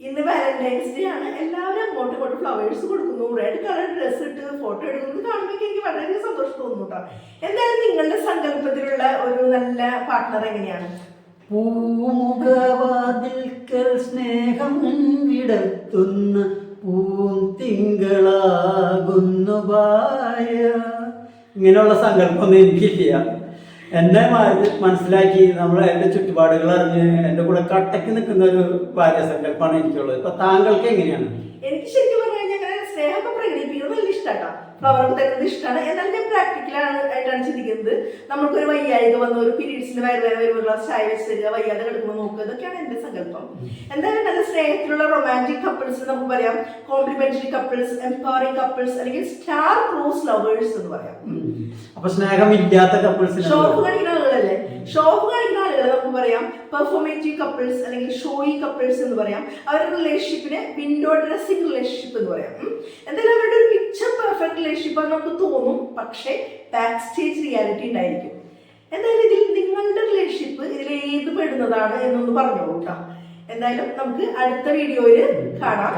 ഇന്ന് Valentine's day ആണ്. എല്ലാവരും അങ്ങോട്ടും ഇങ്ങോട്ടും ഫ്ലവേഴ്സ് കൊടുക്കുന്നു, റെഡ് കളർ ഡ്രസ് ഇട്ട് ഫോട്ടോ എടുക്കുന്നത് കാണുമ്പോൾ എനിക്ക് വളരെയധികം സന്തോഷം തോന്നുന്നു കേട്ടോ. എന്തായാലും നിങ്ങളുടെ സങ്കല്പത്തിലുള്ള ഒരു നല്ല പാർട്ട്ണർ എങ്ങനെയാണ്? പൂമുഖവാതിൽക്കൽ സ്നേഹം വിടർത്തുന്ന പൂന്തിങ്കളാകുന്നു ഭാര്യ. ഇങ്ങനെയുള്ള സങ്കല്പമൊന്നും എനിക്കില്ല. എന്നെ മനസ്സിലാക്കി എൻ്റെ ചുറ്റുപാടുകൾ അറിഞ്ഞ് എൻ്റെ കൂടെ കട്ടയ്ക്ക് നിൽക്കുന്ന ഒരു ഭാര്യ സങ്കല്പമാണ് എനിക്കുള്ളത്. ഇപ്പൊ താങ്കൾക്ക് എങ്ങനെയാണ്? എനിക്ക് ശരിക്കും പറഞ്ഞു കഴിഞ്ഞാൽ സ്നേഹമൊക്കെ പ്രകടിപ്പിക്കുന്നത് നല്ല ഇഷ്ടമാട്ടോ. ഫ്ലവർ തരുന്നത് ഇഷ്ടമാണ്. എന്നാൽ ഞാൻ ആയിട്ടാണ് ചിന്തിക്കുന്നത്. നമുക്കൊരു വയ്യായിക വന്ന ഒരു പീരീഡ്സിന്റെ വയറുവേദന വരുമ്പോൾ ഗ്ലാസ് ചായ വെച്ച് തരിക, വയ്യാതെ കിടക്കുമ്പോൾ നോക്കുക, ഇതൊക്കെയാണ് എന്റെ സങ്കല്പം. എന്തായാലും നല്ല സ്നേഹത്തിലുള്ള റൊമാൻറ്റിക് കപ്പിൾസ് നമുക്ക് പറയാം, കോംപ്ലിമെന്ററി കപ്പിൾസ്, എംപവറിംഗ് കപ്പിൾസ്, അല്ലെങ്കിൽ സ്റ്റാർ ക്രോസ് ലവേഴ്സ് എന്ന് പറയാം. അപ്പൊ സ്നേഹമില്ലാത്ത കപ്പിൾസ്, ഷോപ്പ് കാണിക്കുന്ന ആളുകളല്ലേ, ഷോപ്പ് കാണിക്കുന്ന ആളുകളെ നമുക്ക് പറയാം പെർഫോമേറ്റീവ് കപ്പിൾസ് അല്ലെങ്കിൽ ഷോയി കപ്പിൾസ് എന്ന് പറയാം. അവരുടെ റിലേഷൻഷിപ്പിനെ വിൻഡോ ഡ്രസ്സിംഗ് റിലേഷൻഷിപ്പ് എന്ന് പറയാം. എന്തായാലും അവരുടെ ഒരു പിക്ചർ പെർഫെക്റ്റ് റിലേഷൻഷിപ്പ് നമുക്ക് തോന്നും, പക്ഷേ ബാക്ക് സ്റ്റേജ് റിയാലിറ്റി ഉണ്ടായിരിക്കും. എന്തായാലും ഇതിൽ നിങ്ങളുടെ റിലേഷൻഷിപ്പ് ഇതിൽ ഏത് പെടുന്നതാണ് എന്നൊന്ന് പറഞ്ഞോളൂ കേട്ടോ. എന്തായാലും നമുക്ക് അടുത്ത വീഡിയോയിൽ കാണാം.